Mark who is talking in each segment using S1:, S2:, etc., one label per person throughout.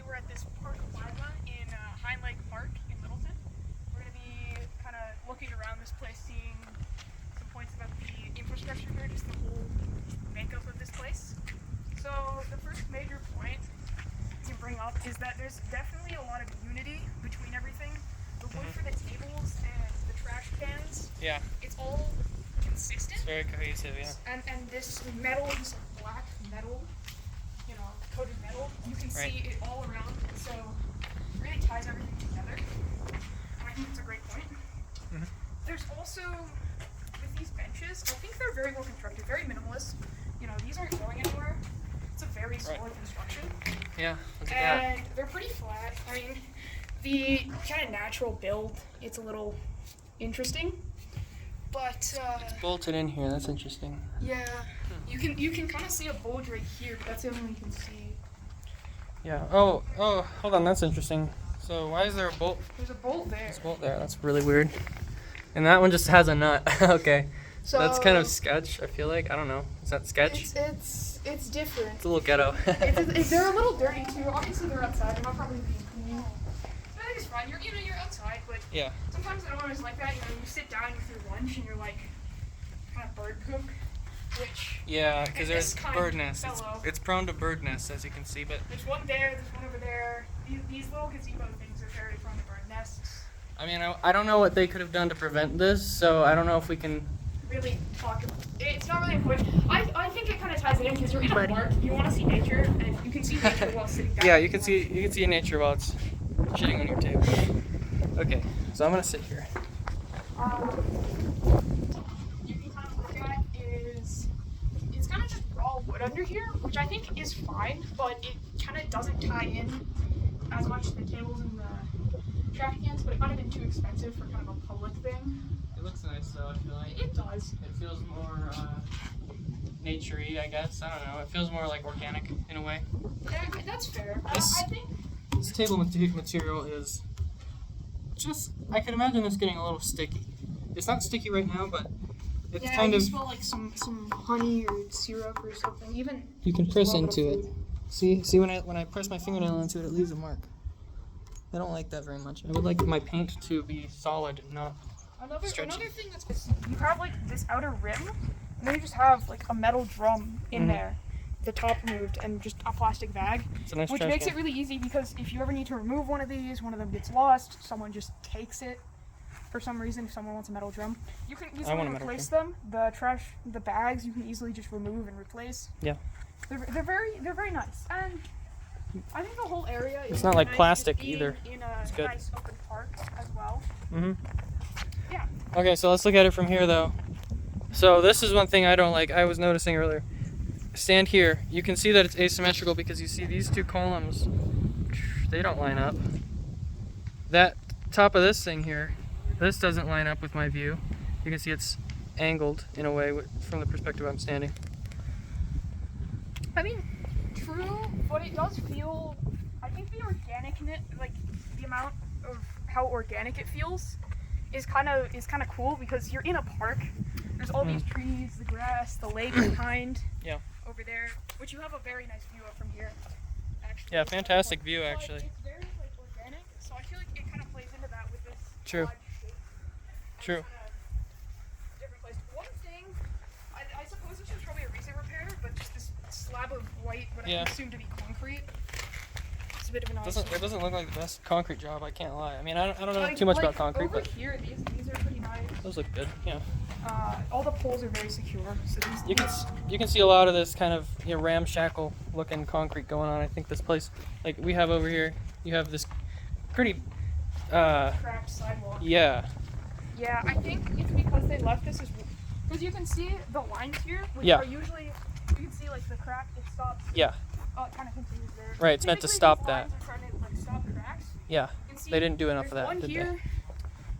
S1: Today we're at this park plaza in Hind Lake Park in Littleton. We're going to be kind of looking around this place, seeing some points about the infrastructure here, just the whole makeup of this place. So the first major point to bring up is that there's definitely a lot of unity between everything. The wood for the tables and the trash cans, it's all consistent.
S2: It's very cohesive, yeah.
S1: And this metal, this black metal, coated metal, you can see it all around, so it really ties everything together. And I think it's a great point. There's also, with these benches, I think they're very well constructed, very minimalist. These aren't going anywhere. It's a very solid construction.
S2: Yeah, look at
S1: And
S2: that.
S1: they're pretty flat. I mean, the kind of natural build, it's a little interesting. But
S2: It's bolted in here, that's interesting.
S1: yeah, you can kind of see a bulge right here, but that's the only one you can see.
S2: Yeah. Oh, hold on, that's interesting. So why is there a bolt?
S1: There's a bolt there.
S2: There's a bolt there. That's really weird. And that one just has a nut. Okay.
S1: So
S2: That's kind of sketch. I feel like. I don't know. Is that sketch?
S1: It's different.
S2: It's a little ghetto.
S1: They're a little dirty too. Obviously they're outside. They're not probably being clean. But I think it's fine. You're outside, but
S2: Yeah.
S1: sometimes I don't always like that. You sit down through lunch and you're like kind of bird poop, which
S2: Yeah, because there's
S1: this kind
S2: bird nests.
S1: fellow-
S2: It's prone to bird nests, as you can see. But
S1: there's one there. There's one over there. These little gazebo things are very prone to bird nests.
S2: I mean, I don't know what they could have done to prevent this. So I don't know if we can.
S1: Really talk. It's not really important. I think it kind of ties it in because you're in a park. You want to see nature, and you can see nature while sitting down.
S2: Yeah, you can see nature while it's shitting on your table. Okay, so I'm gonna sit here.
S1: You can kind of look at is it's kind of just raw wood under here, which I think is fine, but it kind of doesn't tie in as much to the tables and the trash cans. But it might have been too expensive for kind of a public thing.
S2: It looks nice though. I feel like
S1: It does.
S2: it feels more naturey, I guess. I don't know. It feels more like organic in a way.
S1: Yeah, that's fair. I think.
S2: This table material is just. I can imagine this getting a little sticky. It's not sticky right now, but it's
S1: Yeah,
S2: kind
S1: you
S2: of.
S1: smell like some honey or syrup or something. Even
S2: You can
S1: just
S2: press
S1: a little bit
S2: into
S1: of
S2: it.
S1: food.
S2: See when I press my fingernail into it, it leaves a mark. I don't like that very much. I would like my paint to be solid, not.
S1: Another
S2: Stretchy.
S1: thing that's you have like this outer rim, and then you just have like a metal drum in there, the top removed, and just a plastic bag,
S2: It's a nice
S1: which
S2: trash
S1: makes
S2: can.
S1: it really easy because if you ever need to remove one of these, one of them gets lost, someone just takes it. For some reason, if someone wants a metal drum, you can
S2: want
S1: easily
S2: a metal
S1: replace them. The bags, you can easily just remove and replace.
S2: Yeah.
S1: They're very nice, and I think the whole area is
S2: It's not like
S1: nice
S2: plastic
S1: just being
S2: either.
S1: In a
S2: It's good.
S1: nice open park as well. Yeah.
S2: Okay, so let's look at it from here though. So this is one thing I don't like. I was noticing earlier. Stand here. You can see that it's asymmetrical because you see these two columns. They don't line up. That top of this thing here, this doesn't line up with my view. You can see it's angled in a way from the perspective I'm standing.
S1: I mean, true, but it does feel. I think the organicness, like the amount of how organic it feels, is kind of cool because you're in a park. There's all these trees, the grass, the lake behind.
S2: Yeah.
S1: Over there, which you have a very nice view of from here. Actually.
S2: Yeah, fantastic view
S1: But
S2: actually.
S1: it's very organic, so I feel like it kind of plays into that with this.
S2: True.
S1: odd shape. And
S2: True.
S1: it's kinda different place. One thing, I suppose this was probably a recent repair, but just this slab of white, what I assume to be concrete. It's a bit of an odd.
S2: It doesn't look like the best concrete job, I can't lie. I mean, I don't know too much about concrete,
S1: over
S2: but
S1: here, these are pretty nice.
S2: those look good. Yeah.
S1: All the poles are very secure. So these,
S2: You can see a lot of this kind of ramshackle looking concrete going on. I think this place, like we have over here, you have this pretty
S1: cracked sidewalk.
S2: yeah.
S1: Yeah, I think it's because they left this as because you can see the lines here, which
S2: Yeah.
S1: are usually you can see like the crack. It stops.
S2: Yeah.
S1: It kind of continues there.
S2: Right, it's meant to
S1: Typically,
S2: stop
S1: these
S2: that.
S1: lines are trying to like stop cracks.
S2: Yeah.
S1: You can see
S2: They didn't do enough of
S1: there's
S2: that,
S1: one
S2: did
S1: here,
S2: they?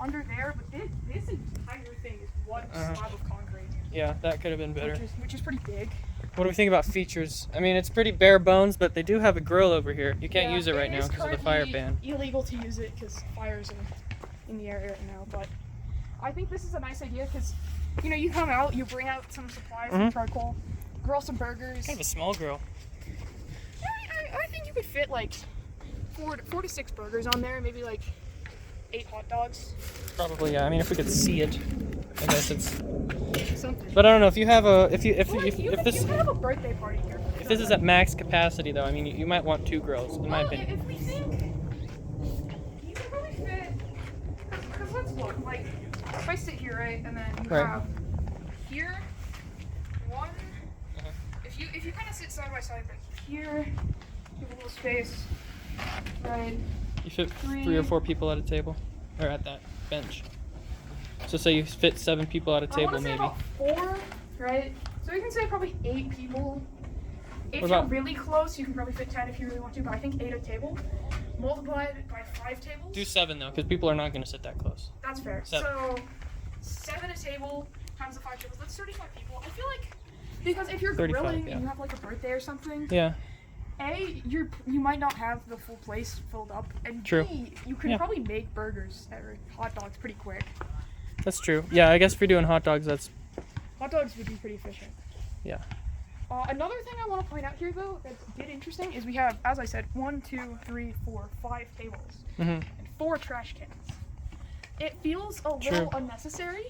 S1: under there, but this entire thing is one slab of concrete.
S2: Yeah, that could have been better.
S1: Which is pretty big.
S2: What do we think about features? I mean, it's pretty bare bones, but they do have a grill over here. You can't use it right now
S1: is
S2: because of the fire
S1: currently
S2: ban.
S1: Illegal to use it because fires in the area right now. But I think this is a nice idea because you come out, you bring out some supplies, some charcoal, grill some burgers.
S2: Kind of a small grill.
S1: I think you could fit like four to six burgers on there, maybe like 8 hot dogs.
S2: Probably, yeah. I mean, if we could see it, I guess it's.
S1: Something.
S2: But I don't know if you have a if
S1: You
S2: this
S1: could have a birthday party here.
S2: if this is at max capacity though, I mean, you might want 2 grills in my
S1: Well,
S2: opinion.
S1: if we think you could probably fit, because let's look. Like, if I sit here, right, and then you
S2: Right.
S1: have here one. If you kind of sit side by side, like here, you have a little space, right?
S2: You fit 3 or 4 people at a table, or at that bench. So say you fit 7 people at a
S1: I
S2: table,
S1: want to say
S2: maybe.
S1: about 4, right? So we can say probably 8 people. If
S2: What
S1: you're
S2: about-
S1: really close, you can probably fit 10 if you really want to, but I think 8 a table. Multiply it by 5 tables.
S2: Do 7 though, because people are not going to sit that close.
S1: That's fair.
S2: 7.
S1: So 7 a table times the 5 tables. That's 35 people. I feel like because if you're
S2: 35,
S1: grilling
S2: yeah.
S1: and you have like a birthday or something,
S2: Yeah.
S1: A, you might not have the full place filled up, and
S2: True.
S1: B, you can
S2: Yeah.
S1: probably make burgers or hot dogs pretty quick.
S2: That's true. Yeah, I guess if you're doing hot dogs, that's
S1: Hot dogs would be pretty efficient.
S2: yeah.
S1: Another thing I want to point out here, though, that's a bit interesting, is we have, as I said, 1, 2, 3, 4, 5 tables
S2: Mhm.
S1: and 4 trash cans. It feels a
S2: True.
S1: little unnecessary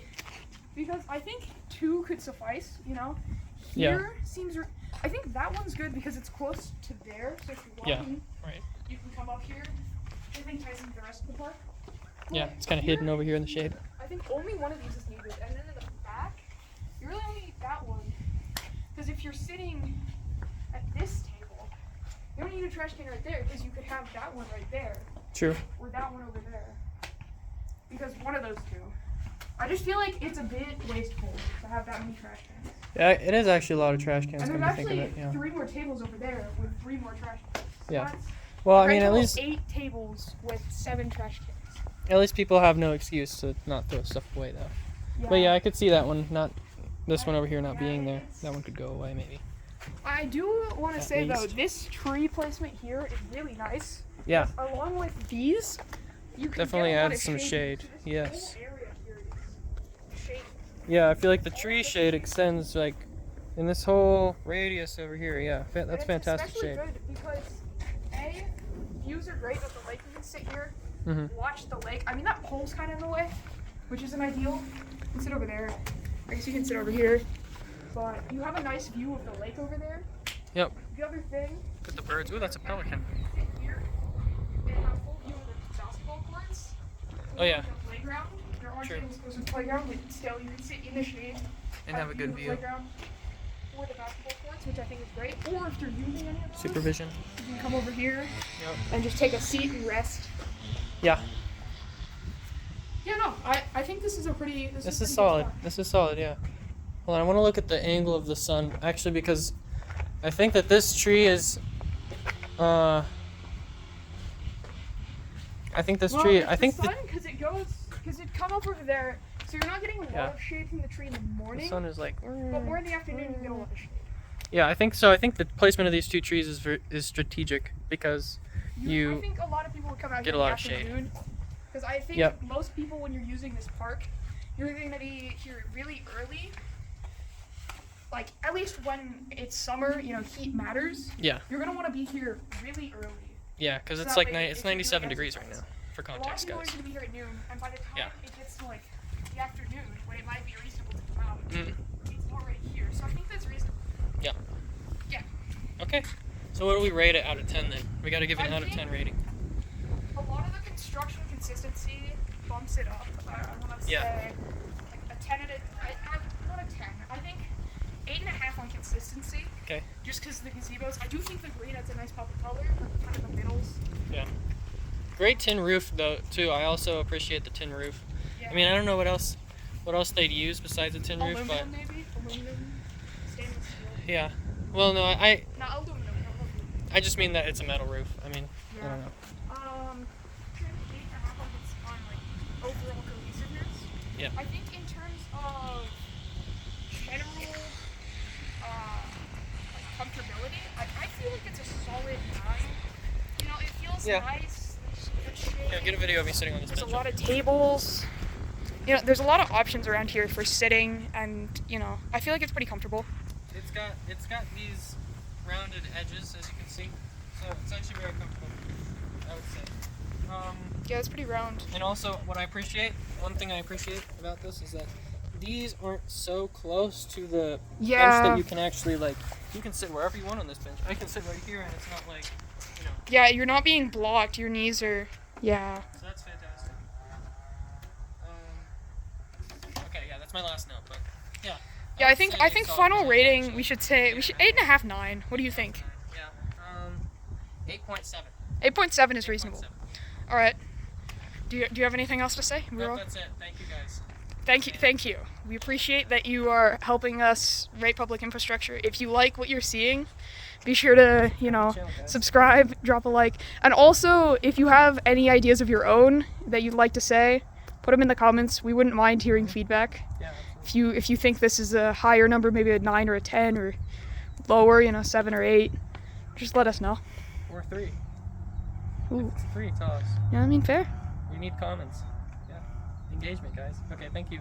S1: because I think 2 could suffice. You know,
S2: Yeah.
S1: here seems. I think that one's good because it's close to there, so if you're
S2: Yeah.
S1: walking,
S2: Right.
S1: you can come up here. I think ties into the rest of the park.
S2: Yeah,
S1: But
S2: it's kind of hidden over here in the shade.
S1: I think only one of these is needed, and then in the back, you really only need that one. Because if you're sitting at this table, you don't need a trash can right there, because you could have that one right there,
S2: True.
S1: or that one over there. Because one of those two. I just feel like it's a bit wasteful to have that many trash cans.
S2: Yeah, it is actually a lot of trash cans.
S1: And
S2: Come
S1: there's
S2: to think of
S1: actually
S2: it. Yeah.
S1: 3 more tables over there with 3 more trash cans. So
S2: Yeah.
S1: that's
S2: Well, I
S1: a
S2: mean,
S1: total
S2: at
S1: of
S2: least
S1: 8 tables with 7 trash cans.
S2: people have no excuse to not throw stuff away though. But yeah, I could see that one not. This one over here not being there. That one could go away maybe.
S1: I do want to
S2: At
S1: say though,
S2: least.
S1: this tree placement here is really nice.
S2: Yeah.
S1: Along with these, you can
S2: Definitely
S1: get a lot
S2: adds
S1: of
S2: some shade.
S1: to this
S2: Yes.
S1: whole area here is shade.
S2: Yeah, I feel like the tree shade extends like in this whole radius over here. Yeah,
S1: And
S2: that's
S1: it's
S2: fantastic
S1: especially
S2: shade.
S1: good because A, views are great of the lake. You can sit here,
S2: Mhm.
S1: watch the lake. I mean that pole's kind of in the way, which isn't ideal. You can sit over there. I guess you can sit over here. But you have a nice view of the lake over there.
S2: Yep.
S1: The other thing,
S2: With the birds. Ooh, that's a pelican.
S1: sit here and have full view of the basketball courts.
S2: Oh, yeah.
S1: The playground. There aren't
S2: True.
S1: tables close to the playground, but still you can sit in the shade
S2: And have a good
S1: of the
S2: view.
S1: Playground for the basketball courts, which I think is great. Or if you're using any of those,
S2: Supervision.
S1: you can come over here
S2: Yep.
S1: and just take a seat and rest.
S2: Yeah.
S1: Yeah, no, I think this is a pretty.
S2: This
S1: pretty
S2: is
S1: good
S2: solid.
S1: spot.
S2: This is solid, yeah. Hold on, I want to look at the angle of the sun, actually, because I think that this tree is, I think this tree, I think
S1: the sun, because it come up over there, so you're not getting a lot
S2: Yeah.
S1: of shade from the tree in the
S2: the
S1: morning,
S2: sun is like,
S1: but more in the afternoon you get a lot of shade.
S2: yeah, I think so. I think the placement of these 2 trees is strategic because
S1: I think a lot of people would come out
S2: get
S1: here
S2: a
S1: in
S2: lot
S1: the
S2: of shade.
S1: afternoon, because I think
S2: Yep.
S1: most people, when you're using this park, you're going to be here really early. Like, at least when it's summer, you know, heat matters.
S2: yeah,
S1: You're going to want to be here really early.
S2: yeah, because
S1: So
S2: it's
S1: that
S2: like
S1: way
S2: it's
S1: if you're doing
S2: 97 degrees right now,
S1: exercise.
S2: for
S1: A lot of
S2: context,
S1: people are
S2: guys.
S1: going to be here at noon, and by the time
S2: Yeah.
S1: it gets to, like, the afternoon, when it might be reasonable to come out,
S2: Mm.
S1: it's already here. So I think that's reasonable.
S2: Yeah.
S1: Yeah.
S2: Okay, so what do we rate it out of 10 then? We got to give it an
S1: I
S2: out of
S1: think-
S2: 10 rating.
S1: A lot of the construction consistency bumps it up. I want to
S2: Yeah.
S1: say like a 10 out of not a 10. I think 8.5 on consistency.
S2: Okay.
S1: Just because the gazebos, I do think the green adds a nice pop of color, but kind of the middles.
S2: Yeah. Great tin roof though too. I also appreciate the tin roof.
S1: Yeah.
S2: I mean, I don't know what else they'd use besides a tin roof, but
S1: Aluminum maybe, aluminum, stainless steel.
S2: yeah. Well, no, I
S1: Not aluminum. No,
S2: I just mean that it's a metal roof. I mean, I
S1: Yeah.
S2: don't know.
S1: 8.5 on like overall cohesiveness.
S2: Yeah.
S1: I think in terms of general like comfortability, I feel like it's a solid 9. You know, it feels
S2: Yeah.
S1: nice. There's good shade.
S2: Yeah, get a video of me sitting on this
S1: There's a
S2: bench.
S1: lot of tables. You know, there's a lot of options around here for sitting, and you know, I feel like it's pretty comfortable.
S2: It's got these rounded edges, as you can see, so it's actually very comfortable. I would
S1: Yeah, it's pretty round.
S2: And also, one thing I appreciate about this is that these aren't so close to the bench that you can actually, like, you can sit wherever you want on this bench. I can sit right here and it's not like, you know.
S1: Yeah, you're not being blocked. Your knees are, yeah.
S2: So that's fantastic. Okay, yeah, that's my last note, but yeah.
S1: Yeah, I think
S2: solid
S1: final
S2: percent,
S1: rating
S2: actually.
S1: we should 8.5, 9. What do you think?
S2: Yeah. 8.7.
S1: 8.7 is reasonable.
S2: 8.7.
S1: All right. Do you have anything else to say?
S2: No, that's it. Thank you guys.
S1: Thank you. We appreciate that you are helping us rate public infrastructure. If you like what you're seeing, be sure to, subscribe, drop a like. And also, if you have any ideas of your own that you'd like to say, put them in the comments. We wouldn't mind hearing feedback.
S2: Yeah,
S1: If you think this is a higher number, maybe a 9 or a 10 or lower, 7 or 8, just let us know.
S2: Or 3.
S1: Ooh.
S2: It's 3 toss.
S1: Yeah, I mean, fair.
S2: We need comments. Yeah. Engagement, guys. Okay, thank you.